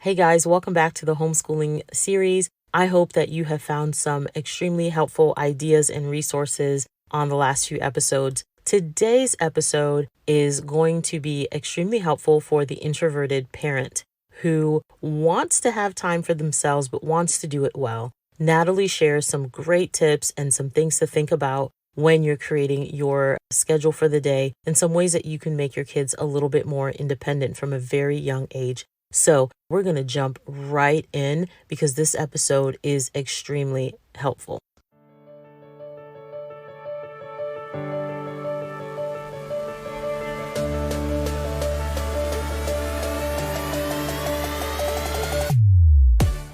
Hey guys, welcome back to the homeschooling series. I hope that you have found some extremely helpful ideas and resources on the last few episodes. Today's episode is going to be extremely helpful for the introverted parent who wants to have time for themselves but wants to do it well. Nathalie shares some great tips and some things to think about when you're creating your schedule for the day and some ways that you can make your kids a little bit more independent from a very young age. So we're going to jump right in because this episode is extremely helpful.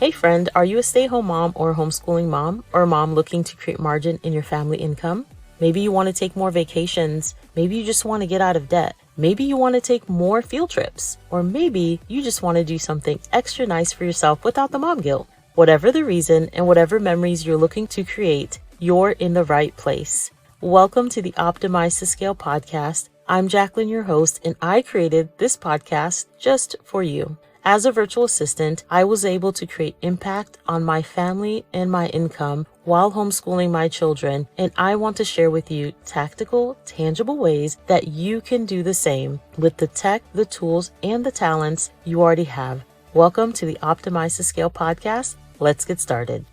Hey friend, are you a stay-at-home mom or a homeschooling mom or a mom looking to create margin in your family income? Maybe you want to take more vacations. Maybe you just want to get out of debt. Maybe you want to take more field trips. Or maybe you just want to do something extra nice for yourself without the mom guilt. Whatever the reason and whatever memories you're looking to create, you're in the right place. Welcome to the Optimize to Scale podcast. I'm Jacqueline, your host, and I created this podcast just for you. As a virtual assistant, I was able to create impact on my family and my income while homeschooling my children, and I want to share with you tactical, tangible ways that you can do the same with the tech, the tools, and the talents you already have. Welcome to the Optimize to Scale podcast. Let's get started.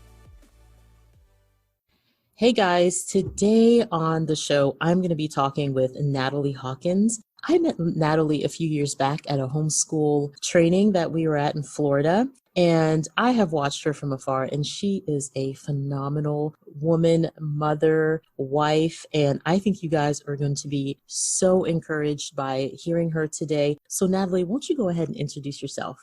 Hey guys, today on the show, I'm going to be talking with Nathalie Hawkins. I met Nathalie a few years back at a homeschool training that we were at in Florida, and I have watched her from afar, and she is a phenomenal woman, mother, wife, and I think you guys are going to be so encouraged by hearing her today. So Nathalie, won't you go ahead and introduce yourself?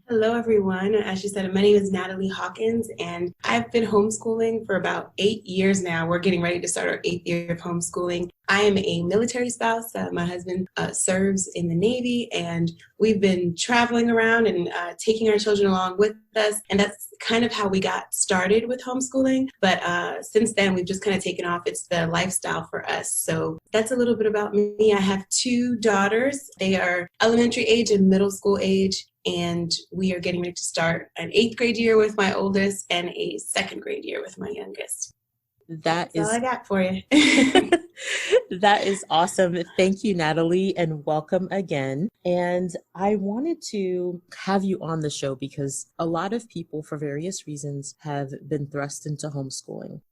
Hello, everyone. As you said, my name is Nathalie Hawkins, and I've been homeschooling for about 8 years now. We're getting ready to start our 8th year of homeschooling. I am a military spouse. My husband serves in the Navy, and we've been traveling around and taking our children along with us. And that's kind of how we got started with homeschooling. But since then, we've just kind of taken off. It's the lifestyle for us. So that's a little bit about me. I have 2 daughters. They are elementary age and middle school age. And we are getting ready to start an 8th grade year with my oldest and a 2nd grade year with my youngest. That's all I got for you. That is awesome. Thank you, Nathalie, and welcome again. And I wanted to have you on the show because a lot of people, for various reasons, have been thrust into homeschooling.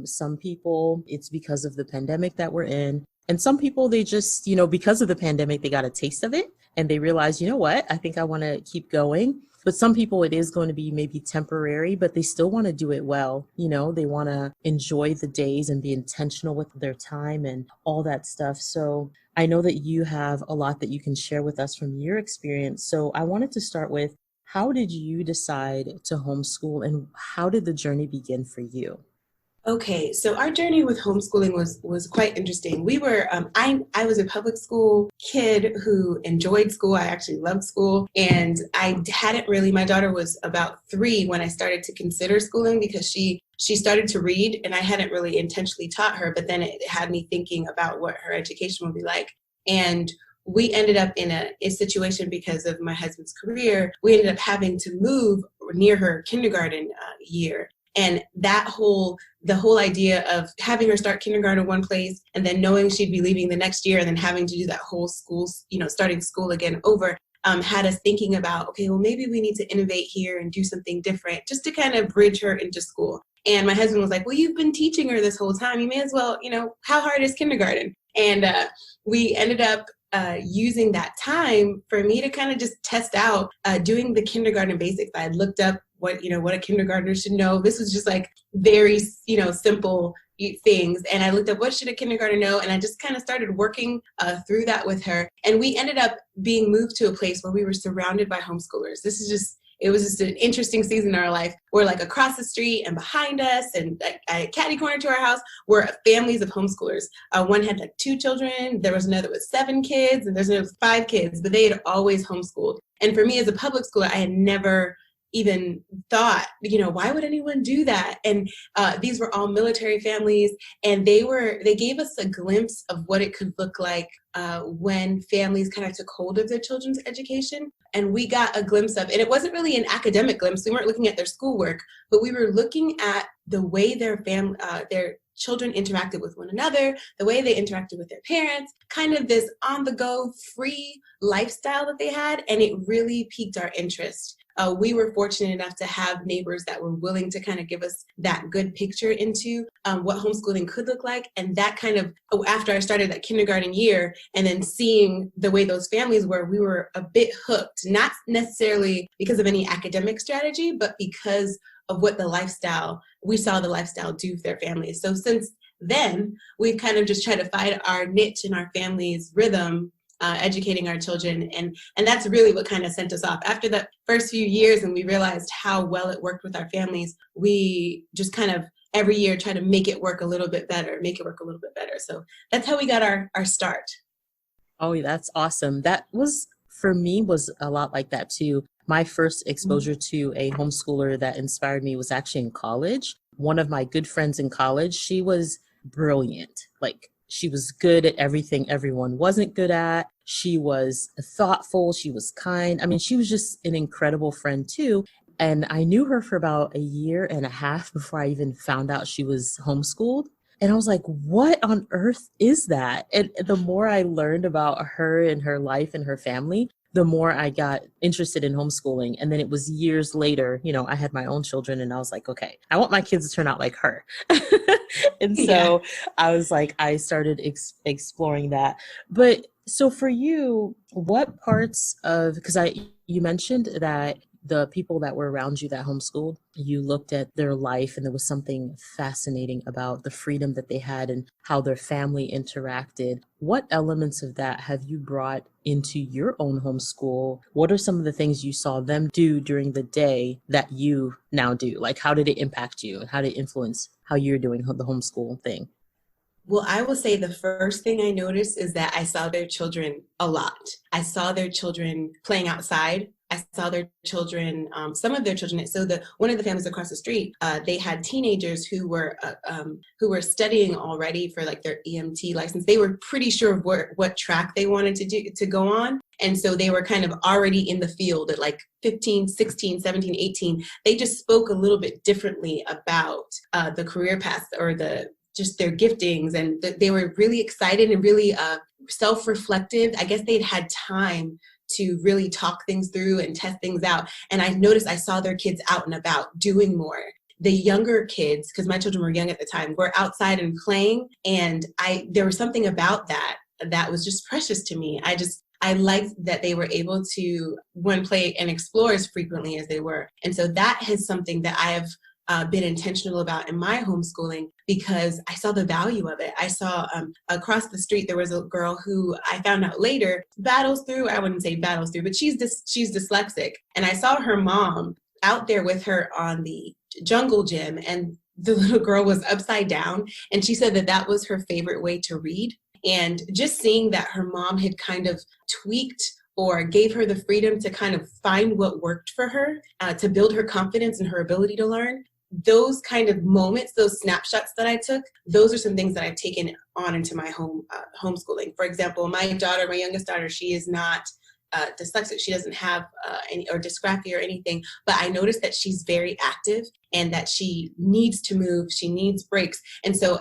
Some people, it's because of the pandemic that we're in. And some people, they just, because of the pandemic, they got a taste of it and they realize, you know what, I think I want to keep going. But some people, it is going to be maybe temporary, but they still want to do it well. They want to enjoy the days and be intentional with their time and all that stuff. So I know that you have a lot that you can share with us from your experience. So I wanted to start with, how did you decide to homeschool and how did the journey begin for you? Okay, so our journey with homeschooling was quite interesting. We were I was a public school kid who enjoyed school. I actually loved school, and I hadn't really. My daughter was about 3 when I started to consider schooling because she started to read, and I hadn't really intentionally taught her. But then it had me thinking about what her education would be like, and we ended up in a situation because of my husband's career. We ended up having to move near her kindergarten year. And the whole idea of having her start kindergarten in one place and then knowing she'd be leaving the next year and then having to do that whole school, starting school again over, had us thinking about, okay, well, maybe we need to innovate here and do something different just to kind of bridge her into school. And my husband was like, well, you've been teaching her this whole time. You may as well, how hard is kindergarten? And we ended up using that time for me to kind of just test out doing the kindergarten basics. I had looked up what a kindergartner should know. This was just like very, simple things. And I looked up what should a kindergartner know. And I just kind of started working through that with her. And we ended up being moved to a place where we were surrounded by homeschoolers. It was just an interesting season in our life. We're like across the street and behind us and like catty corner to our house were families of homeschoolers. One had like 2 children. There was another with 7 kids and there's another with 5 kids, but they had always homeschooled. And for me as a public schooler, I had never even thought, why would anyone do that? And these were all military families, and they gave us a glimpse of what it could look like when families kind of took hold of their children's education. and we got a glimpse of, and it wasn't really an academic glimpse. We weren't looking at their schoolwork, but we were looking at the way their children interacted with one another, the way they interacted with their parents, kind of this on-the-go free lifestyle that they had, and it really piqued our interest. We were fortunate enough to have neighbors that were willing to kind of give us that good picture into what homeschooling could look like. And that kind of, after I started that kindergarten year and then seeing the way those families were, we were a bit hooked, not necessarily because of any academic strategy, but because of what we saw the lifestyle do for their families. So since then, we've kind of just tried to find our niche in our family's rhythm, educating our children. And that's really what kind of sent us off. After the first few years and we realized how well it worked with our families, we just kind of every year try to make it work a little bit better. So that's how we got our start. Oh, that's awesome. That was, for me, was a lot like that too. My first exposure to a homeschooler that inspired me was actually in college. One of my good friends in college, she was brilliant. Like, she was good at everything everyone wasn't good at. She was thoughtful. She was kind. I mean, she was just an incredible friend too. And I knew her for about a year and a half before I even found out she was homeschooled. And I was like, what on earth is that? And the more I learned about her and her life and her family, the more I got interested in homeschooling. And then it was years later, I had my own children and I was like, okay, I want my kids to turn out like her. And so I was like, I started exploring that. But so for you, what parts of, because you mentioned that the people that were around you that homeschooled, you looked at their life and there was something fascinating about the freedom that they had and how their family interacted. What elements of that have you brought into your own homeschool? What are some of the things you saw them do during the day that you now do? Like, how did it impact you and how did it influence how you're doing the homeschool thing? Well, I will say the first thing I noticed is that I saw their children a lot. I saw their children playing outside. I saw their children, some of their children. So one of the families across the street, they had teenagers who were studying already for like their EMT license. They were pretty sure of what track they wanted to go on. And so they were kind of already in the field at like 15, 16, 17, 18. They just spoke a little bit differently about the career path or just their giftings. And they were really excited and really self-reflective. I guess they'd had time to really talk things through and test things out. And I noticed I saw their kids out and about doing more. The younger kids, because my children were young at the time, were outside and playing. And there was something about that was just precious to me. I liked that they were able to, play and explore as frequently as they were. And so that is something that I have been intentional about in my homeschooling because I saw the value of it. I saw across the street, there was a girl who I found out later I wouldn't say battles through, but she's dyslexic. And I saw her mom out there with her on the jungle gym and the little girl was upside down. And she said that was her favorite way to read. And just seeing that her mom had kind of tweaked or gave her the freedom to kind of find what worked for her, to build her confidence and her ability to learn. Those kind of moments, those snapshots that I took, those are some things that I've taken on into my homeschooling. For example, my youngest daughter, she is not dyslexic. She doesn't have any or dysgraphia or anything, but I noticed that she's very active and that she needs to move. She needs breaks. And so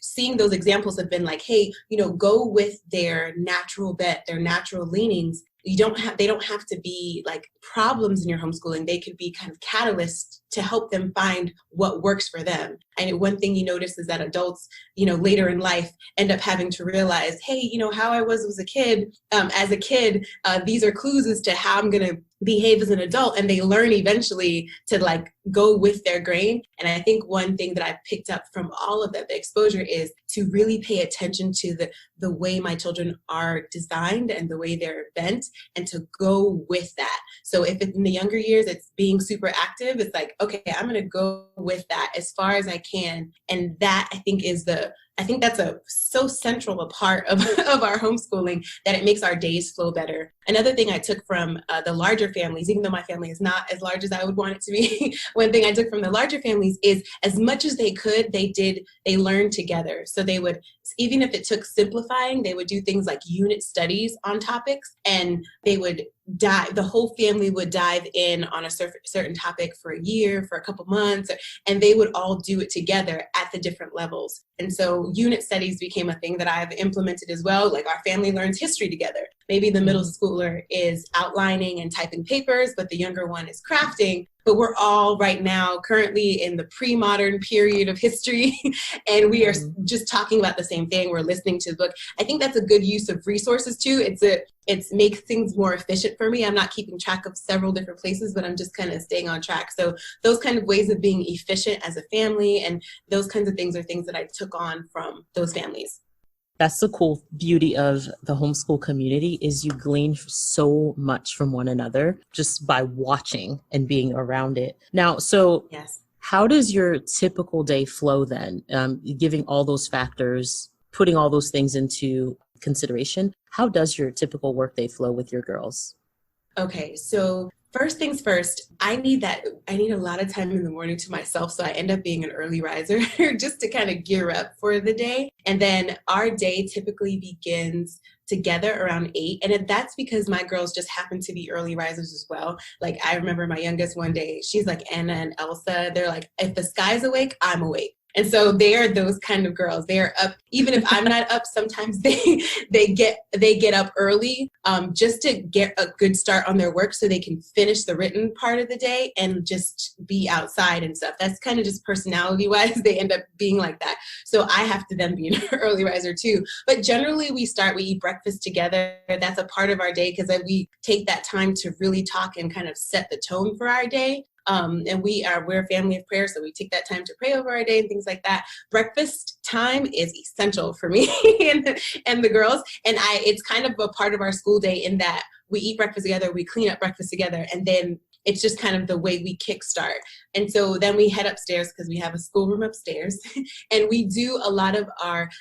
seeing those examples have been like, hey, go with their natural bent, their natural leanings. They don't have to be like problems in your homeschooling. They could be kind of catalysts to help them find what works for them. And one thing you notice is that adults, later in life end up having to realize, hey, how I was a kid, these are clues as to how I'm going to behave as an adult. And they learn eventually to like go with their grain. And I think one thing that I picked up from all of that, the exposure, is to really pay attention to the way my children are designed and the way they're bent, and to go with that. So if it's in the younger years, it's being super active, it's like, okay, I'm going to go with that as far as I can. And that I think that's so central a part of our homeschooling that it makes our days flow better. Another thing I took from the larger families, even though my family is not as large as I would want it to be, one thing I took from the larger families is as much as they could, they learned together. So they would, even if it took simplifying, they would do things like unit studies on topics, and they would the whole family would dive in on a certain topic for a year, for a couple months, and they would all do it together at the different levels. And so unit studies became a thing that I've implemented as well. Like our family learns history together. Maybe the middle schooler is outlining and typing papers, but the younger one is crafting. But we're all right now currently in the pre-modern period of history, and we are just talking about the same thing. We're listening to the book. I think that's a good use of resources too. It's makes things more efficient for me. I'm not keeping track of several different places, but I'm just kind of staying on track. So those kind of ways of being efficient as a family and those kinds of things are things that I took on from those families. That's the cool beauty of the homeschool community is you glean so much from one another just by watching and being around it. Now, so yes. How does your typical day flow then? Giving all those factors, putting all those things into consideration, how does your typical workday flow with your girls? Okay, so first things first, I need a lot of time in the morning to myself. So I end up being an early riser just to kind of gear up for the day. And then our day typically begins together around 8. And that's because my girls just happen to be early risers as well. Like I remember my youngest one day, she's like Anna and Elsa. They're like, if the sky's awake, I'm awake. And so they are those kind of girls. They are up, even if I'm not up, sometimes they get up early just to get a good start on their work so they can finish the written part of the day and just be outside and stuff. That's kind of just personality wise, they end up being like that. So I have to then be an early riser too. But generally we eat breakfast together. That's a part of our day because we take that time to really talk and kind of set the tone for our day. And we're a family of prayer, so we take that time to pray over our day and things like that. Breakfast time is essential for me and the girls. And it's kind of a part of our school day in that we eat breakfast together, we clean up breakfast together, and then it's just kind of the way we kickstart. And so then we head upstairs because we have a schoolroom upstairs and we do a lot of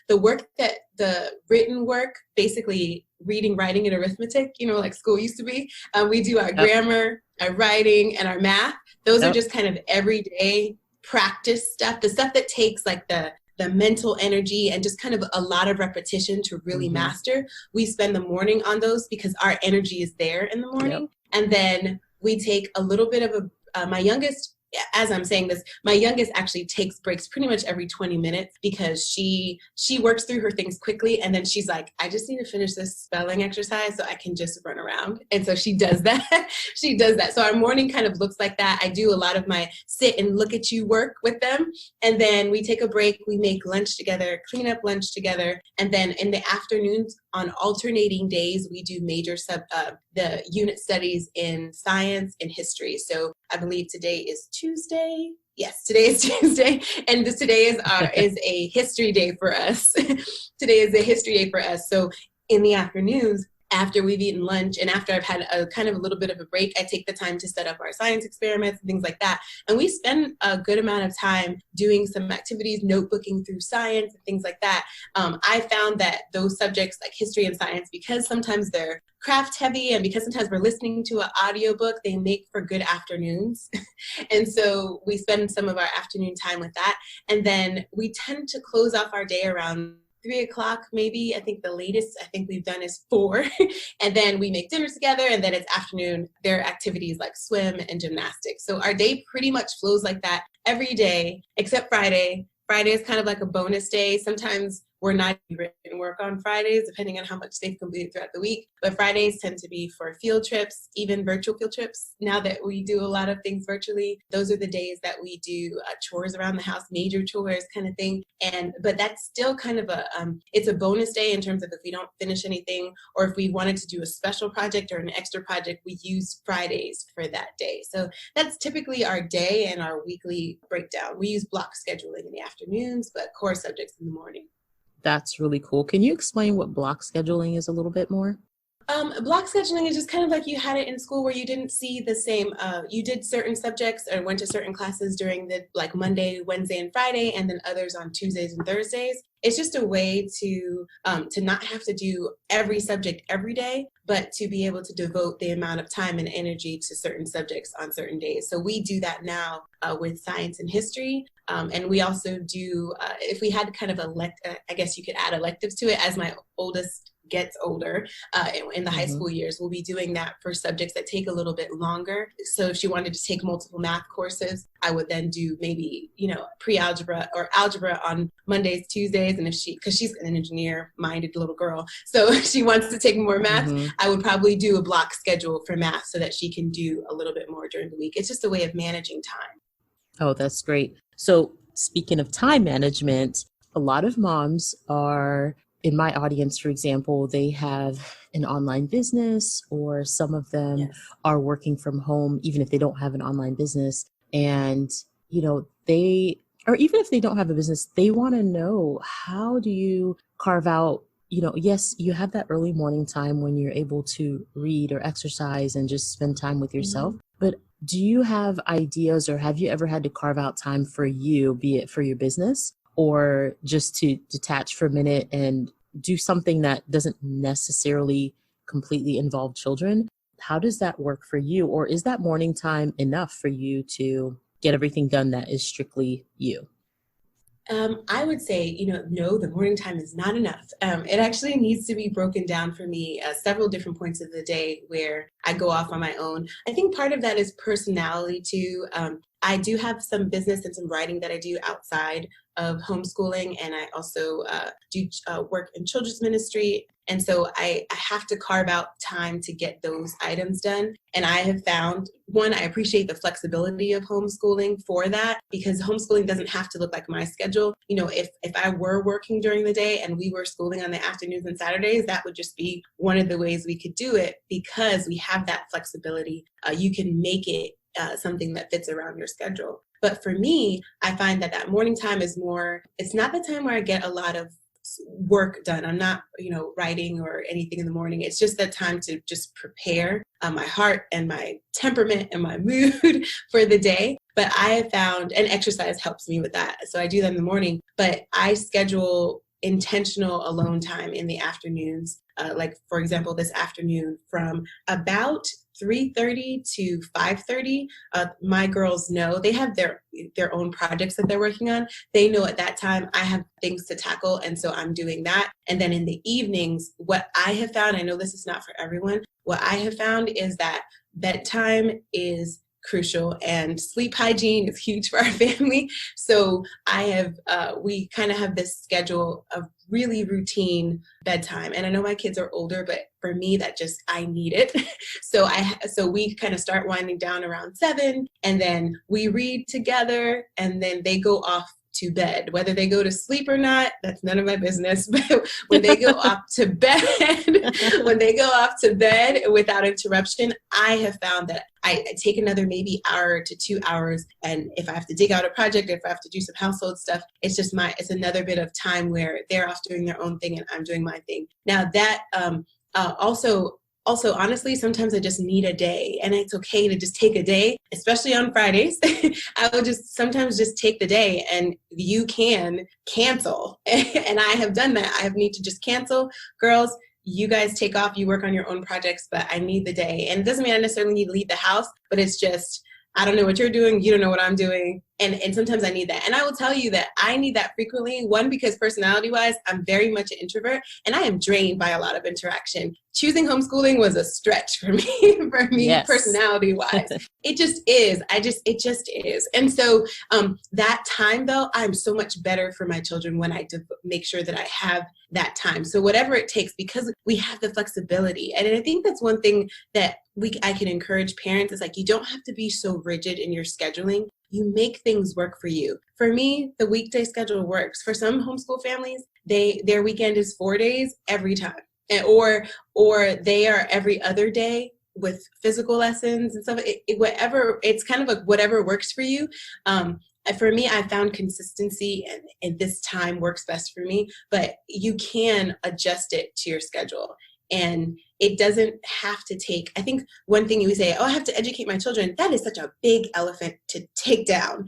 the written work, basically reading, writing, and arithmetic, like school used to be. We do our grammar, our writing, and our math. Those are just kind of everyday practice stuff, the stuff that takes like the mental energy and just kind of a lot of repetition to really master. We spend the morning on those because our energy is there in the morning. And then we take a little bit of my youngest, as I'm saying this, my youngest actually takes breaks pretty much every 20 minutes because she works through her things quickly. And then she's like, I just need to finish this spelling exercise so I can just run around. And so she does that. She does that. So our morning kind of looks like that. I do a lot of my sit and look at you work with them. And then we take a break. We make lunch together, clean up lunch together. And then in the afternoons on alternating days, we do major the unit studies in science and history. So I believe today is Tuesday. Yes, today is Tuesday. And today is a history day for us. Today is a history day for us. So in the afternoons, after we've eaten lunch and after I've had a kind of a little bit of a break, I take the time to set up our science experiments and things like that. And we spend a good amount of time doing some activities, notebooking through science and things like that. I found that those subjects like history and science, because sometimes they're craft heavy and because sometimes we're listening to an audiobook, they make for good afternoons. And so we spend some of our afternoon time with that. And then we tend to close off our day around 3:00 maybe. I think the latest we've done is 4. And then we make dinner together and then it's afternoon. There are activities like swim and gymnastics. So our day pretty much flows like that every day except Friday. Friday is kind of like a bonus day. Sometimes we're not written work on Fridays, depending on how much they've completed throughout the week. But Fridays tend to be for field trips, even virtual field trips. Now that we do a lot of things virtually, those are the days that we do chores around the house, major chores kind of thing. But that's still kind of it's a bonus day in terms of if we don't finish anything or if we wanted to do a special project or an extra project, we use Fridays for that day. So that's typically our day and our weekly breakdown. We use block scheduling in the afternoons, but core subjects in the morning. That's really cool. Can you explain what block scheduling is a little bit more? Block scheduling is just kind of like you had it in school where you didn't see the same, you did certain subjects or went to certain classes during the like Monday, Wednesday, and Friday, and then others on Tuesdays and Thursdays. It's just a way to not have to do every subject every day, but to be able to devote the amount of time and energy to certain subjects on certain days. So we do that now with science and history. And we also do, if we had kind of I guess you could add electives to it, as my oldest gets older, in the high school years, we'll be doing that for subjects that take a little bit longer. So if she wanted to take multiple math courses, I would then do maybe, pre-algebra or algebra on Mondays, Tuesdays. And because she's an engineer-minded little girl, so if she wants to take more math, I would probably do a block schedule for math so that she can do a little bit more during the week. It's just a way of managing time. Oh, that's great. So speaking of time management, a lot of moms are, in my audience, for example, they have an online business, or some of them are working from home, even if they don't have an online business. And, or even if they don't have a business, they want to know, how do you carve out, yes, you have that early morning time when you're able to read or exercise and just spend time with yourself. But do you have ideas, or have you ever had to carve out time for you, be it for your business or just to detach for a minute and do something that doesn't necessarily completely involve children? How does that work for you? Or is that morning time enough for you to get everything done that is strictly you? I would say, no, the morning time is not enough. It actually needs to be broken down for me several different points of the day where I go off on my own. I think part of that is personality too. I do have some business and some writing that I do outside of homeschooling, and I also do work in children's ministry. And so I have to carve out time to get those items done. And I have found, one, I appreciate the flexibility of homeschooling for that, because homeschooling doesn't have to look like my schedule. If I were working during the day and we were schooling on the afternoons and Saturdays, that would just be one of the ways we could do it, because we have that flexibility. You can make it something that fits around your schedule. But for me, I find that morning time is more, it's not the time where I get a lot of work done. I'm not, writing or anything in the morning. It's just that time to just prepare my heart and my temperament and my mood for the day. But I have found, and exercise helps me with that. So I do that in the morning, but I schedule intentional alone time in the afternoons. Like, for example, this afternoon from about 3:30 to 5:30, my girls know they have their own projects that they're working on. They know at that time I have things to tackle, and so I'm doing that. And then in the evenings, what I have found, I know this is not for everyone, what I have found is that bedtime is crucial, and sleep hygiene is huge for our family. So we kind of have this schedule of really routine bedtime. And I know my kids are older, but for me, I need it. So we kind of start winding down around 7, and then we read together, and then they go off to bed. Whether they go to sleep or not, that's none of my business. But when they go off to bed, without interruption, I have found that I take another maybe hour to 2 hours. And if I have to dig out a project, if I have to do some household stuff, it's another bit of time where they're off doing their own thing and I'm doing my thing. Now that also, honestly, sometimes I just need a day, and it's okay to just take a day, especially on Fridays. I will sometimes just take the day, and you can cancel. And I have done that. I need to just cancel. Girls, you guys take off, you work on your own projects, but I need the day. And it doesn't mean I necessarily need to leave the house, but it's just, I don't know what you're doing. You don't know what I'm doing. And sometimes I need that. And I will tell you that I need that frequently. One, because personality-wise, I'm very much an introvert, and I am drained by a lot of interaction. Choosing homeschooling was a stretch for me, yes. Personality-wise. It just is. It just is. And so that time, though, I'm so much better for my children when I make sure that I have that time. So whatever it takes, because we have the flexibility. And I think that's one thing that I can encourage parents is, like, you don't have to be so rigid in your scheduling. You make things work for you. For me, the weekday schedule works. For some homeschool families, their weekend is 4 days every time. Or they are every other day with physical lessons and stuff. Whatever, it's kind of like whatever works for you. For me, I found consistency, and this time works best for me, but you can adjust it to your schedule. And it doesn't have to take, I think one thing you say, I have to educate my children. That is such a big elephant to take down.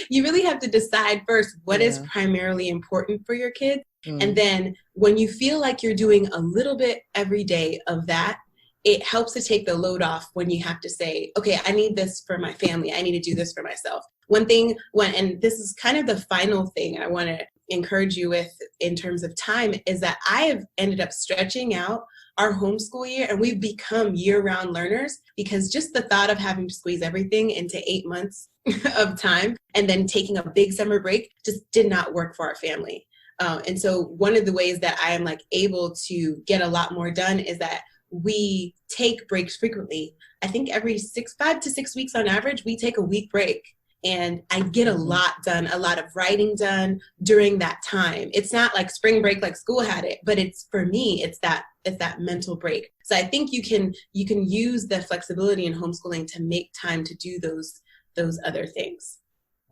You really have to decide first what is primarily important for your kids. And then when you feel like you're doing a little bit every day of that, it helps to take the load off when you have to say, okay, I need this for my family. I need to do this for myself. And this is kind of the final thing I want to encourage you with in terms of time is that I have ended up stretching out our homeschool year, and we've become year-round learners because just the thought of having to squeeze everything into 8 months of time and then taking a big summer break just did not work for our family. And so one of the ways that I am like able to get a lot more done is that we take breaks frequently. I think every 5 to 6 weeks on average, we take a week break. And I get a lot done, a lot of writing done during that time. It's not like spring break like school had it, but it's, for me, it's that mental break. So I think you can use the flexibility in homeschooling to make time to do those other things.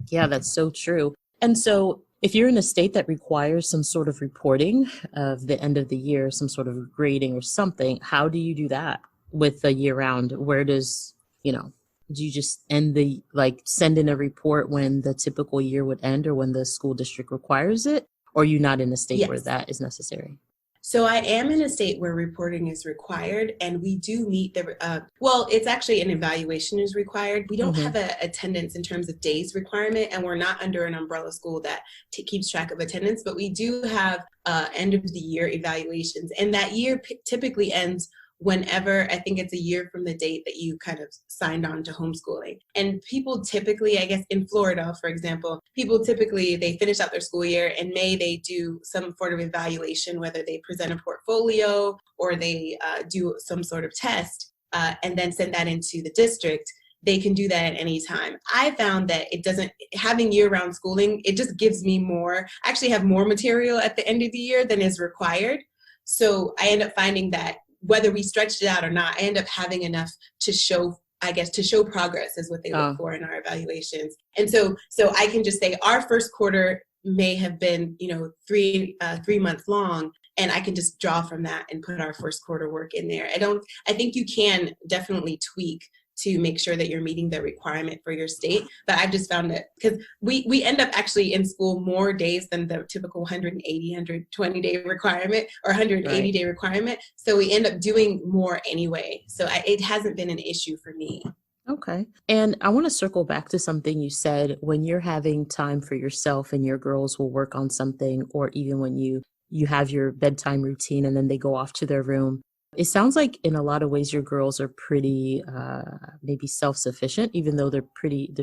Yeah, that's so true. And so if you're in a state that requires some sort of reporting of the end of the year, some sort of grading or something, how do you do that with the year round? Where does, do you just send in a report when the typical year would end or when the school district requires it? Or are you not in a state where that is necessary? So I am in a state where reporting is required, and we do meet it's actually an evaluation is required. We don't have a attendance in terms of days requirement, and we're not under an umbrella school that keeps track of attendance, but we do have end of the year evaluations. And that year typically ends whenever, I think it's a year from the date that you kind of signed on to homeschooling. And people typically, I guess in Florida, for example, they finish out their school year. In May, they do some sort of evaluation, whether they present a portfolio or they do some sort of test and then send that into the district. They can do that at any time. I found that having year-round schooling, it just gives me more, I actually have more material at the end of the year than is required. So I end up finding that whether we stretched it out or not, I end up having enough to show progress is what they look for in our evaluations. And so I can just say our first quarter may have been, 3 months long, and I can just draw from that and put our first quarter work in there. I think you can definitely tweak to make sure that you're meeting the requirement for your state. But I've just found that because we end up actually in school more days than the typical 180, 120 day requirement or 180 day requirement. So we end up doing more anyway. So it hasn't been an issue for me. Okay. And I want to circle back to something you said when you're having time for yourself and your girls will work on something, or even when you have your bedtime routine and then they go off to their room. It sounds like in a lot of ways your girls are pretty maybe self-sufficient, even though they're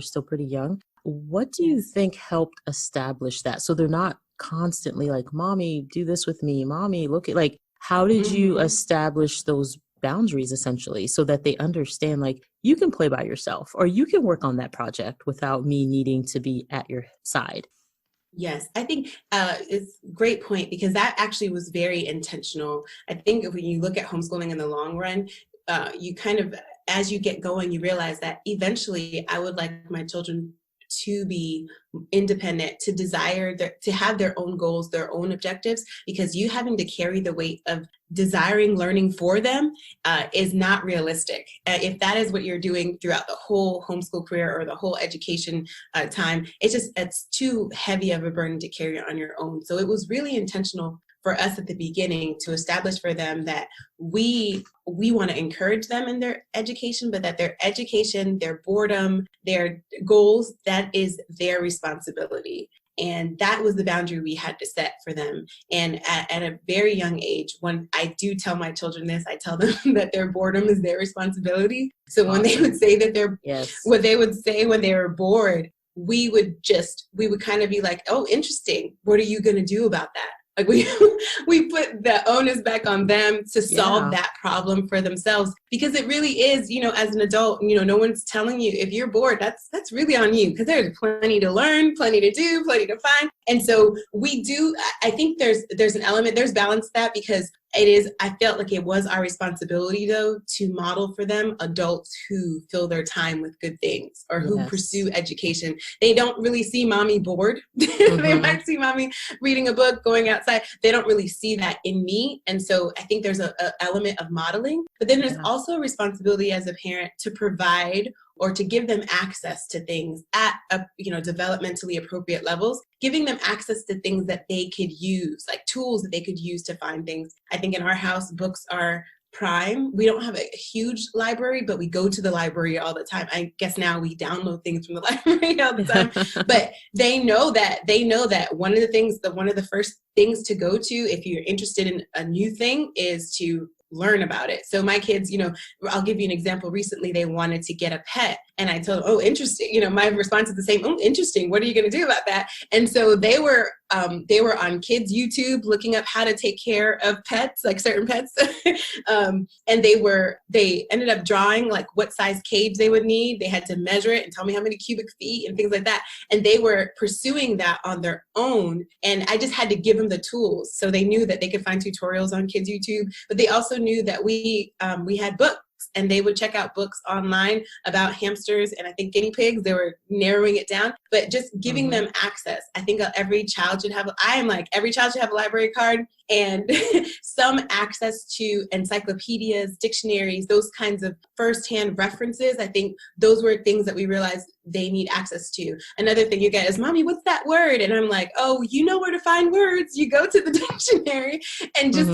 still pretty young. What do you think helped establish that? So they're not constantly like, Mommy, do this with me. Mommy, look at how did you establish those boundaries essentially so that they understand you can play by yourself or you can work on that project without me needing to be at your side? Yes, I think it's a great point because that actually was very intentional. I think when you look at homeschooling in the long run, you kind of, as you get going, you realize that eventually I would like my children to be independent, to have their own goals, their own objectives, because you having to carry the weight of desiring learning for them is not realistic. If that is what you're doing throughout the whole homeschool career or the whole education time, it's too heavy of a burden to carry on your own. So it was really intentional for us at the beginning to establish for them that we want to encourage them in their education, but that their education, their boredom, their goals, that is their responsibility. And that was the boundary we had to set for them. And at a very young age, when I do tell my children this, I tell them that their boredom is their responsibility. So when they would say that what they would say when they were bored, we would kind of be like, oh, interesting. What are you going to do about that? We put the onus back on them to solve that problem for themselves, because it really is, as an adult, no one's telling you if you're bored, that's really on you, because there's plenty to learn, plenty to do, plenty to find. And so I think there's an element, there's balance to that, because I felt like it was our responsibility though to model for them adults who fill their time with good things or who pursue education. They don't really see mommy bored. They might see mommy reading a book, going outside. They don't really see that in me. And so I think there's an element of modeling, but then there's also a responsibility as a parent to provide or to give them access to things at developmentally appropriate levels, giving them access to things that they could use, like tools that they could use to find things. I think in our house, books are prime. We don't have a huge library, but we go to the library all the time. I guess now we download things from the library all the time. But they know that one of the first things to go to if you're interested in a new thing is to learn about it. So my kids, I'll give you an example. Recently, they wanted to get a pet. And I told them, oh, interesting. My response is the same. Oh, interesting. What are you going to do about that? And so they were on kids' YouTube looking up how to take care of pets, like certain pets. And they ended up drawing like what size cage they would need. They had to measure it and tell me how many cubic feet and things like that. And they were pursuing that on their own. And I just had to give them the tools. So they knew that they could find tutorials on kids' YouTube, but they also knew that we had books. And they would check out books online about hamsters and I think guinea pigs. They were narrowing it down, but just giving them access. I think every child should have a library card and some access to encyclopedias, dictionaries, those kinds of firsthand references. I think those were things that we realized they need access to. Another thing you get is, Mommy, what's that word? And I'm like, oh, you know where to find words. You go to the dictionary, and just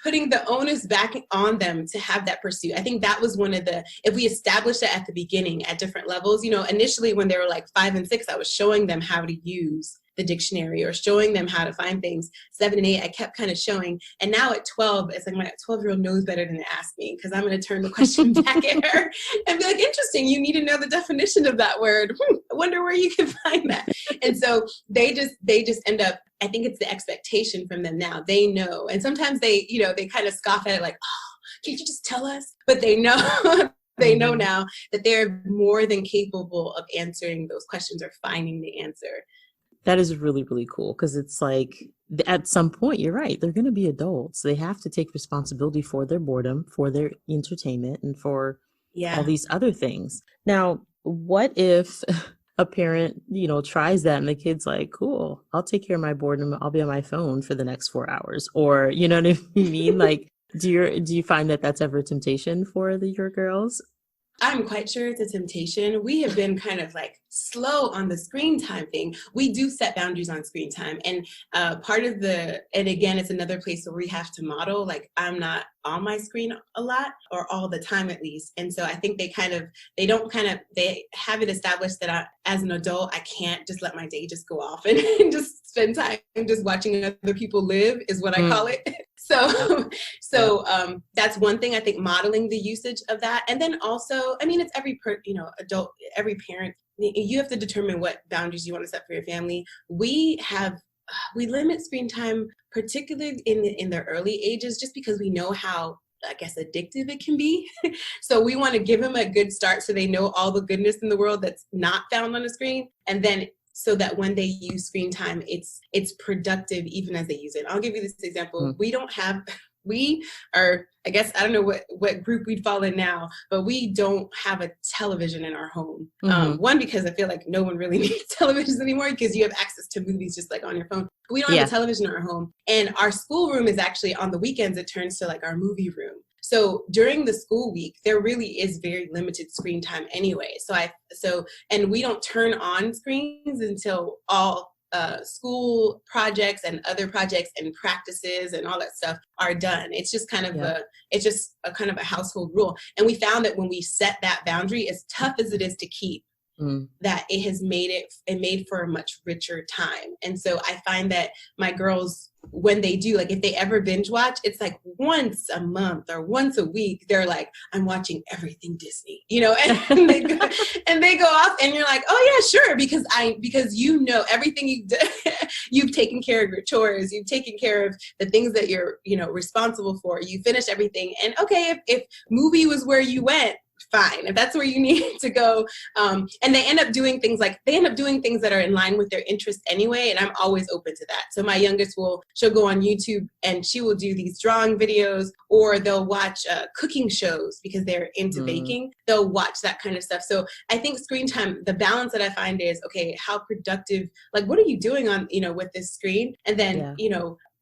putting the onus back on them to have that pursuit. I think that was if we established it at the beginning at different levels, initially when they were like 5 and 6, I was showing them how to use the dictionary or showing them how to find things. 7 and 8, I kept kind of showing. And now at 12, it's like my 12-year-old knows better than to ask me, because I'm going to turn the question back at her and be like, interesting, you need to know the definition of that word. I wonder where you can find that. And so they just end up, I think it's the expectation from them now. They know. And sometimes they kind of scoff at it like, oh, can't you just tell us? But they know. They know now that they're more than capable of answering those questions or finding the answer. That is really, really cool, because it's like at some point, you're right, they're going to be adults. They have to take responsibility for their boredom, for their entertainment, and for all these other things. Now, what if a parent, tries that and the kid's like, cool, I'll take care of my boredom. I'll be on my phone for the next 4 hours. Or, you know what I mean? Like, do you find that that's ever a temptation for your girls? I'm quite sure it's a temptation. We have been kind of like slow on the screen time thing. We do set boundaries on screen time. And and again, it's another place where we have to model, like, I'm not on my screen a lot, or all the time at least. And so I think they have it established that as an adult, I can't just let my day just go off and just spend time just watching other people live is what I call it. So that's one thing. I think modeling the usage of that. And then also, I mean, it's every adult, every parent, you have to determine what boundaries you want to set for your family. We limit screen time, particularly in the early ages, just because we know how, I guess, addictive it can be. So we want to give them a good start so they know all the goodness in the world that's not found on a screen. And then so that when they use screen time, it's productive even as they use it. I'll give you this example. We are, I guess, I don't know what group we'd fall in now, but we don't have a television in our home. One, because I feel like no one really needs televisions anymore, because you have access to movies just like on your phone. But we don't have a television in our home. And our schoolroom is actually, on the weekends, it turns to like our movie room. So during the school week, there really is very limited screen time anyway. And we don't turn on screens until all school projects and other projects and practices and all that stuff are done. It's just kind of a kind of a household rule. And we found that when we set that boundary, as tough as it is to keep, that it has made for a much richer time. And so I find that my girls, when they do, like if they ever binge watch, it's like once a month or once a week, they're like, I'm watching everything Disney, and they go off, and you're like, oh yeah, sure. Because everything you've taken care of your chores, you've taken care of the things that you're, responsible for. You finish everything. And okay, if movie was where you went, fine, if that's where you need to go. And they end up doing things that are in line with their interests anyway. And I'm always open to that. So my youngest she'll go on YouTube and she will do these drawing videos, or they'll watch cooking shows because they're into baking. They'll watch that kind of stuff. So I think screen time, the balance that I find is, okay, how productive, like what are you doing on, with this screen? And then,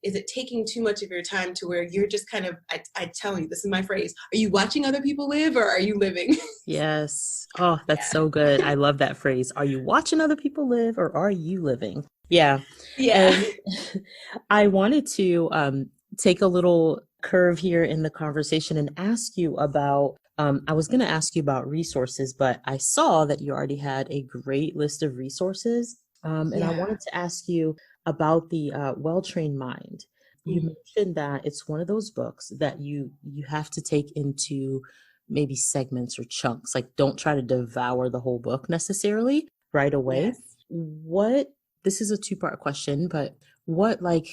is it taking too much of your time to where you're just kind of, I tell you, this is my phrase, are you watching other people live, or are you living? Yes. Oh, that's so good. I love that phrase. Are you watching other people live, or are you living? Yeah. Yeah. And I wanted to take a little curve here in the conversation and ask you about, I was going to ask you about resources, but I saw that you already had a great list of resources. And I Yeah. wanted to ask you about the Well-Trained Mind. You Mhm. mentioned that it's one of those books that you have to take into maybe segments or chunks. Like, don't try to devour the whole book necessarily right away. Yes. What, this is a two-part question, but what like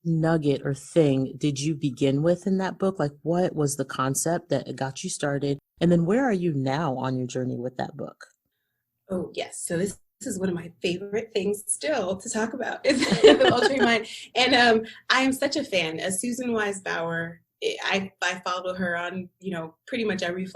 nugget or thing did you begin with in that book? Like, what was the concept that got you started? And then where are you now on your journey with that book? Oh, yes. So this is one of my favorite things still to talk about is the Well-Trained Mind. And I am such a fan. As Susan Wise Bauer, I follow her on, pretty much every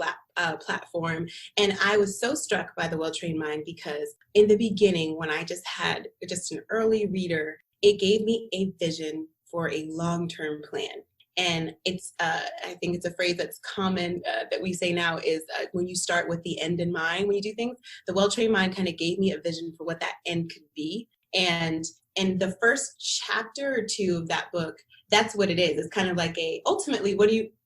platform. And I was so struck by the Well-Trained Mind because in the beginning, when I just had just an early reader, it gave me a vision for a long-term plan. And I think it's a phrase that's common that we say now is when you start with the end in mind, when you do things, the Well-Trained Mind kind of gave me a vision for what that end could be. And in the first chapter or two of that book, that's what it is. It's kind of like ultimately,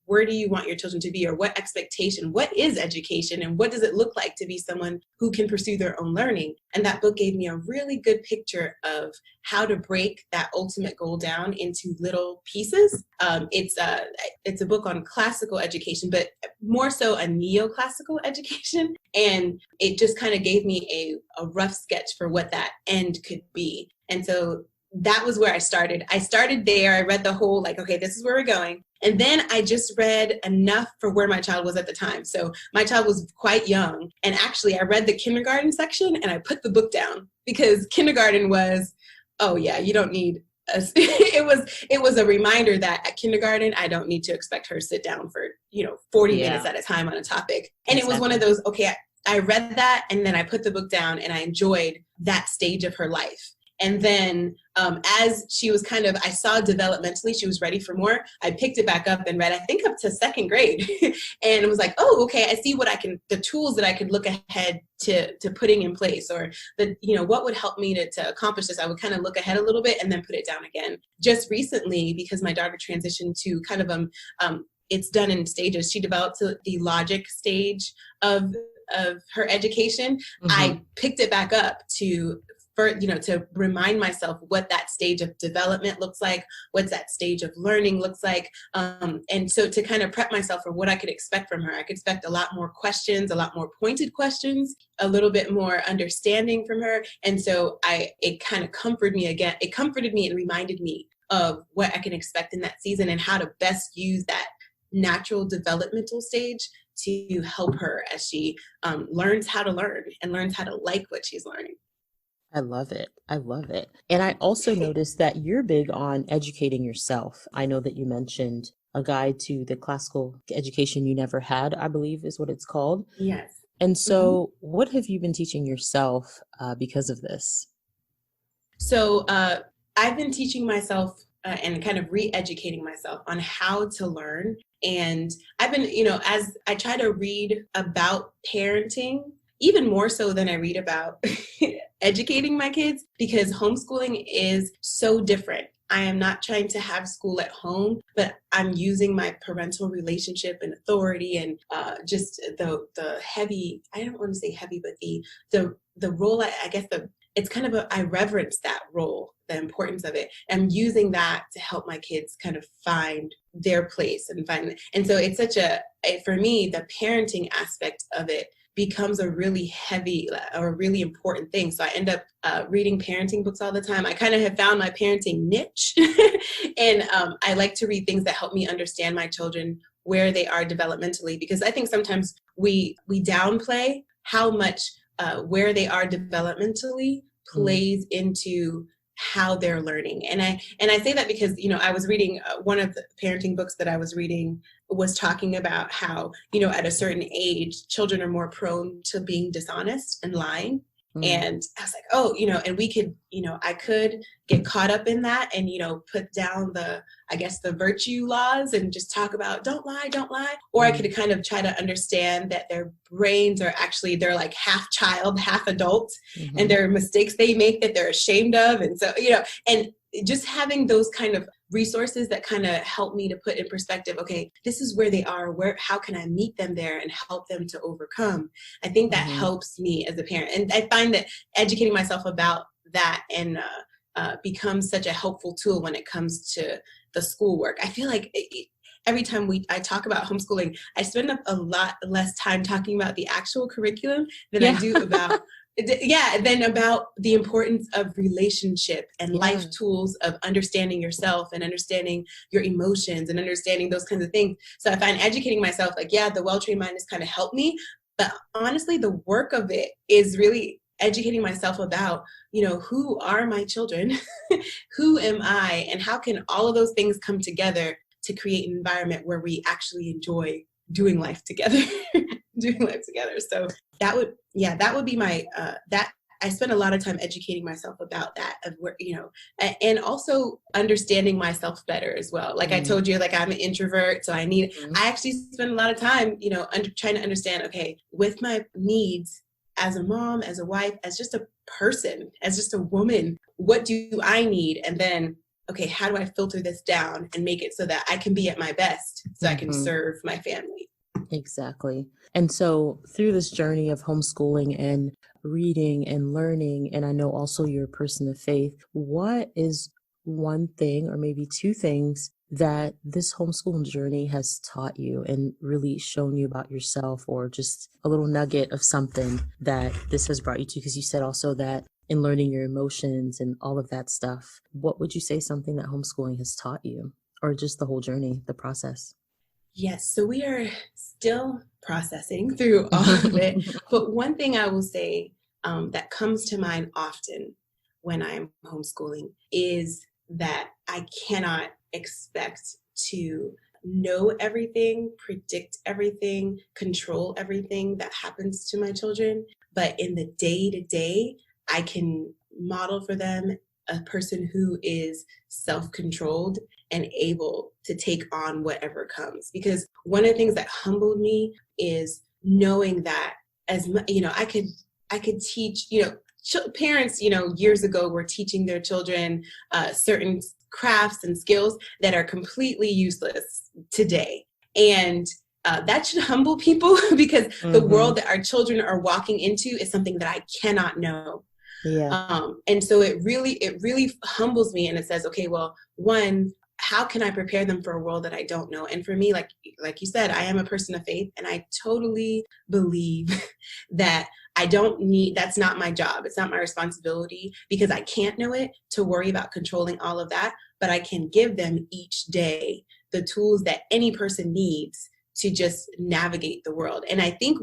where do you want your children to be, or what expectation, what is education, and what does it look like to be someone who can pursue their own learning? And that book gave me a really good picture of how to break that ultimate goal down into little pieces. It's a book on classical education, but more so a neoclassical education. And it just kind of gave me a rough sketch for what that end could be. And so that was where I started. I started there. I read the whole, like, okay, this is where we're going. And then I just read enough for where my child was at the time. So my child was quite young. And actually, I read the kindergarten section and I put the book down because kindergarten was, oh yeah, you don't need it was a reminder that at kindergarten, I don't need to expect her to sit down for, 40 minutes Yeah, at a time on a topic. And it was one of exactly. those, okay, I read that and then I put the book down and I enjoyed that stage of her life. And then as she was I saw developmentally, she was ready for more. I picked it back up and read, I think up to second grade. And it was like, oh, okay, I see the tools that I could look ahead to putting in place, or what would help me to accomplish this. I would kind of look ahead a little bit and then put it down again. Just recently, because my daughter transitioned to it's done in stages. She developed to the logic stage of her education. Hmm. I picked it back up to remind myself what that stage of development looks like, what that stage of learning looks like. And so to kind of prep myself for what I could expect from her, I could expect a lot more questions, a lot more pointed questions, a little bit more understanding from her. And so it kind of comforted me again. It comforted me and reminded me of what I can expect in that season and how to best use that natural developmental stage to help her as she learns how to learn and learns how to like what she's learning. I love it. I love it. And I also noticed that you're big on educating yourself. I know that you mentioned a guide to the classical education you never had, I believe is what it's called. Yes. And Mhm. so, what have you been teaching yourself because of this? So I've been teaching myself and kind of re-educating myself on how to learn. And I've been, as I try to read about parenting, even more so than I read about educating my kids, because homeschooling is so different. I am not trying to have school at home, but I'm using my parental relationship and authority and just the heavy, I don't want to say heavy, but the role, I guess it's kind of I reverence that role, the importance of it. I'm using that to help my kids kind of find their place and so it's for me, the parenting aspect of it becomes a really heavy or a really important thing. So I end up reading parenting books all the time. I kind of have found my parenting niche. And I like to read things that help me understand my children, where they are developmentally, because I think sometimes we downplay how much where they are developmentally Mm. plays into how they're learning. And I say that because I was reading one of the parenting books that I was reading was talking about how at a certain age children are more prone to being dishonest and lying. Mm. And I was like, oh, and we could, I could get caught up in that and put down I guess the virtue laws and just talk about don't lie, don't lie. Or I Mm. could kind of try to understand that their brains are actually, they're like half child, half adult, and Hmm. there are mistakes they make that they're ashamed of. And so, and just having those kind of resources that kind of help me to put in perspective, okay, this is where they are, how can I meet them there and help them to overcome? I think that helps me as a parent. And I find that educating myself about that and becomes such a helpful tool when it comes to the schoolwork. I feel like every time I talk about homeschooling, I spend a lot less time talking about the actual curriculum than I do about than about the importance of relationship and life tools of understanding yourself and understanding your emotions and understanding those kinds of things. So I find educating myself, like, the well-trained mind has kind of helped me. But honestly, the work of it is really educating myself about, who are my children? Who am I? And how can all of those things come together to create an environment where we actually enjoy doing life together? So that would be my, that I spend a lot of time educating myself about that, of where, and also understanding myself better as well. Like I told you, like I'm an introvert, so I actually spend a lot of time, trying to understand, okay, with my needs as a mom, as a wife, as just a person, as just a woman, what do I need? And then, okay, how do I filter this down and make it so that I can be at my best, so I can serve my family? Exactly. And so through this journey of homeschooling and reading and learning, and I know also you're a person of faith, what is one thing or maybe two things that this homeschooling journey has taught you and really shown you about yourself, or just a little nugget of something that this has brought you to? Because you said also that in learning your emotions and all of that stuff, what would you say something that homeschooling has taught you, or just the whole journey, the process? Yes, so we are still processing through all of it. But one thing I will say that comes to mind often when I'm homeschooling is that I cannot expect to know everything, predict everything, control everything that happens to my children. But in the day-to-day, I can model for them a person who is self-controlled and able to take on whatever comes. Because one of the things that humbled me is knowing that, as I could teach, parents, years ago were teaching their children certain crafts and skills that are completely useless today. And that should humble people because the world that our children are walking into is something that I cannot know. And so it really humbles me, and it says, okay, well, one, how can I prepare them for a world that I don't know? And for me, like you said, I am a person of faith, and I totally believe that that's not my job. It's not my responsibility, because I can't know it, to worry about controlling all of that. But I can give them each day the tools that any person needs to just navigate the world. And I think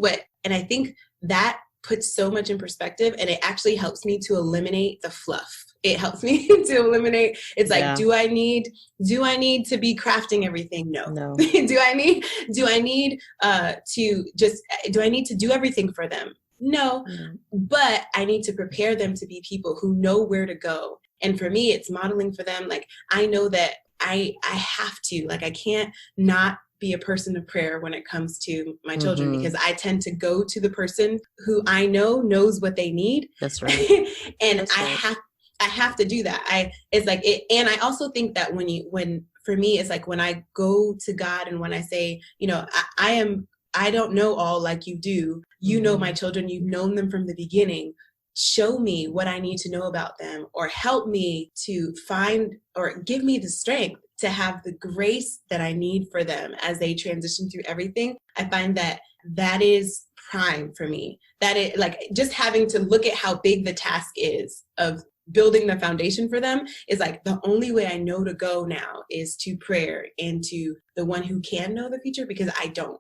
that puts so much in perspective, and it actually helps me to eliminate the fluff. It helps me to eliminate, it's like, do I need to be crafting everything? No. do I need to do everything for them? No. But I need to prepare them to be people who know where to go. And for me, it's modeling for them. Like, I know that I have to, like, I can't not be a person of prayer when it comes to my children, because I tend to go to the person who I know knows what they need. That's right. And that's right. I have to do that. And I also think that for me, it's like when I go to God and when I say, I don't know all like you do. You know my children. You've known them from the beginning. Show me what I need to know about them, or help me to find, or give me the strength to have the grace that I need for them as they transition through everything. I find that is prime for me. That is, like, just having to look at how big the task is of building the foundation for them is like, the only way I know to go now is to prayer and to the one who can know the future, because I don't.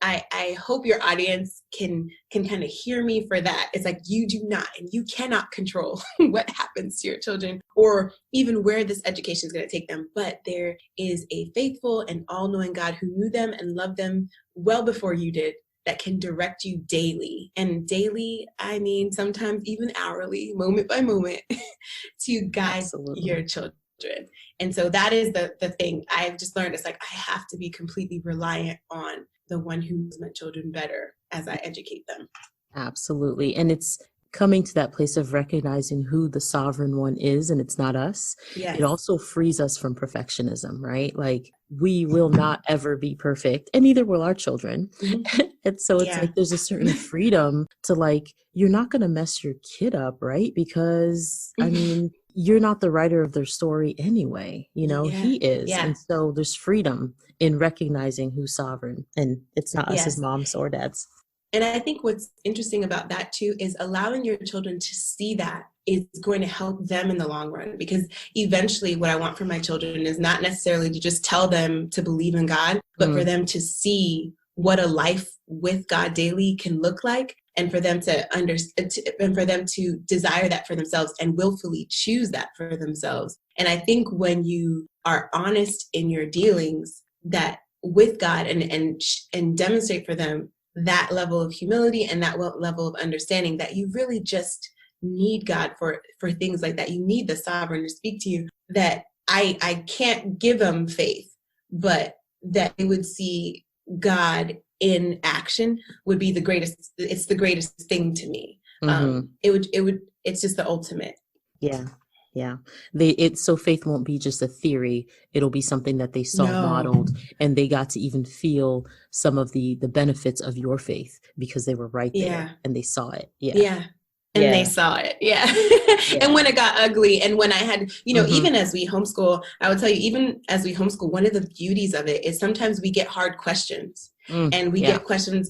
I hope your audience can kind of hear me for that. It's like, you do not, and you cannot control what happens to your children, or even where this education is going to take them. But there is a faithful and all-knowing God who knew them and loved them well before you did, that can direct you daily. And daily, I mean, sometimes even hourly, moment by moment, to guide your children. And so that is the thing I've just learned. It's like, I have to be completely reliant on the one who knows my children better as I educate them. Absolutely. And it's coming to that place of recognizing who the sovereign one is, and it's not us, Yes. it also frees us from perfectionism, right? Like, we will not ever be perfect, and neither will our children. Mm-hmm. And so it's like there's a certain freedom to, like, you're not going to mess your kid up, right? Because, I mean, you're not the writer of their story anyway, you know, he is. And so there's freedom in recognizing who's sovereign, and it's not us as moms or dads. And I think what's interesting about that too is allowing your children to see that is going to help them in the long run, because eventually what I want for my children is not necessarily to just tell them to believe in God, but for them to see what a life with God daily can look like, and for them to understand, and for them to desire that for themselves and willfully choose that for themselves. And I think when you are honest in your dealings that with God and demonstrate for them that level of humility and that level of understanding that you really just need God for things like that. You need the sovereign to speak to you, that I can't give them faith, but that they would see God in action would be the greatest. It's the greatest thing to me. It's just the ultimate. Yeah. So faith won't be just a theory. It'll be something that they saw modeled, and they got to even feel some of the benefits of your faith because they were right there and they saw it. They saw it. And when it got ugly, and when I had, even as we homeschool, I would tell you, even as we homeschool, one of the beauties of it is sometimes we get hard questions. And we get questions,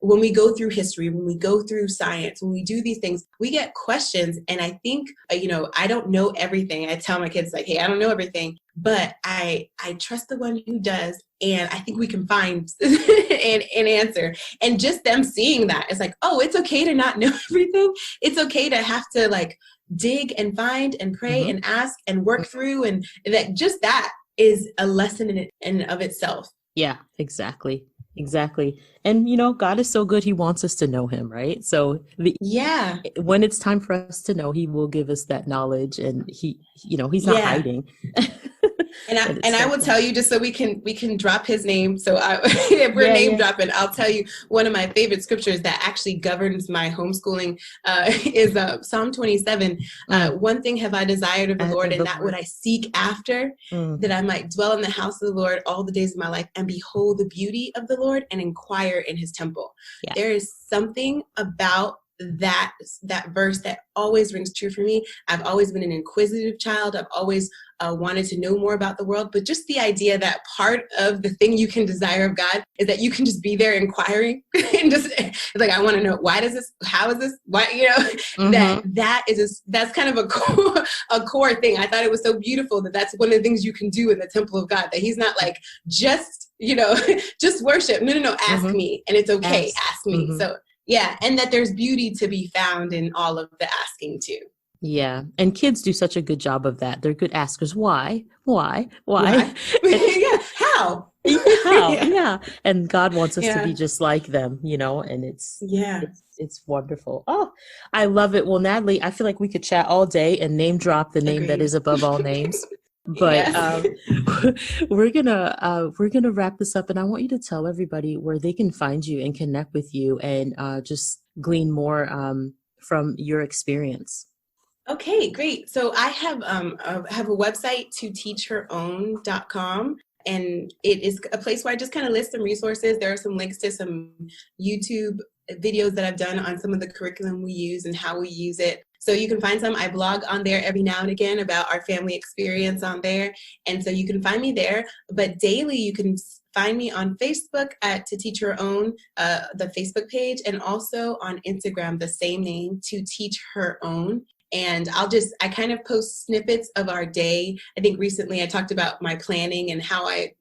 when we go through history, when we go through science, when we do these things, we get questions. And I think, I don't know everything. I tell my kids, like, hey, I don't know everything, but I trust the one who does. And I think we can find an answer. And just them seeing that, it's like, oh, it's okay to not know everything. It's okay to have to, like, dig and find and pray and ask and work through. And that is a lesson in and of itself. Yeah, exactly. And, God is so good. He wants us to know him, right? So when it's time for us to know, he will give us that knowledge, and he's not hiding. And I will tell you, just so we can drop his name. So if we're name dropping, I'll tell you one of my favorite scriptures that actually governs my homeschooling is Psalm 27. One thing have I desired of the Lord, and that would I seek after, that I might dwell in the house of the Lord all the days of my life, and behold the beauty of the Lord, and inquire in his temple. There is something about that verse that always rings true for me. I've always been an inquisitive child. I've always wanted to know more about the world, but just the idea that part of the thing you can desire of God is that you can just be there inquiring and just like, I want to know, why does this, how is this, why, that's kind of a core thing. I thought it was so beautiful that's one of the things you can do in the temple of God, that he's not like, just worship. No, ask me, and it's okay. Ask me. So and that there's beauty to be found in all of the asking too. Yeah. And kids do such a good job of that. They're good askers. Why? How? Yeah. And God wants us to be just like them, and it's wonderful. Oh, I love it. Well, Nathalie, I feel like we could chat all day and name drop the name that is above all names. But we're gonna wrap this up, and I want you to tell everybody where they can find you and connect with you, and just glean more from your experience. Okay, great. So I have a website, toteachherown.com, and it is a place where I just kind of list some resources. There are some links to some YouTube videos that I've done on some of the curriculum we use and how we use it. So you can find some. I blog on there every now and again about our family experience on there. And so you can find me there. But daily you can find me on Facebook at To Teach Her Own, the Facebook page, and also on Instagram, the same name, To Teach Her Own. And I kind of post snippets of our day. I think recently I talked about my planning and how I,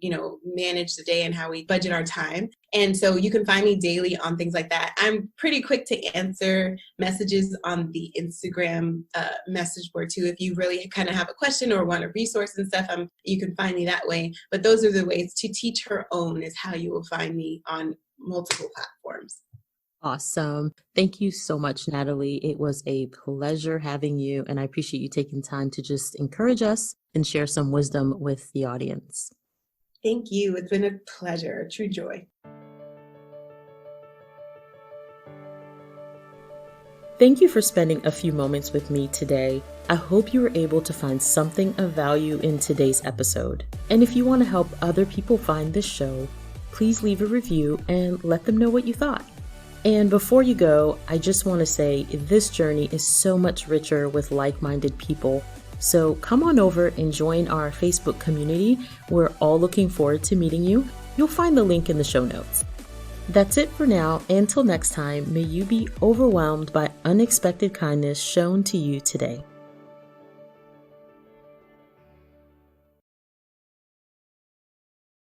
manage the day and how we budget our time. And so you can find me daily on things like that. I'm pretty quick to answer messages on the Instagram message board too. If you really kind of have a question or want a resource and stuff, you can find me that way. But those are the ways. To Teach Her Own is how you will find me on multiple platforms. Awesome. Thank you so much, Nathalie. It was a pleasure having you, and I appreciate you taking time to just encourage us and share some wisdom with the audience. Thank you. It's been a pleasure, a true joy. Thank you for spending a few moments with me today. I hope you were able to find something of value in today's episode. And if you want to help other people find this show, please leave a review and let them know what you thought. And before you go, I just want to say this journey is so much richer with like-minded people. So come on over and join our Facebook community. We're all looking forward to meeting you. You'll find the link in the show notes. That's it for now. Until next time, may you be overwhelmed by unexpected kindness shown to you today.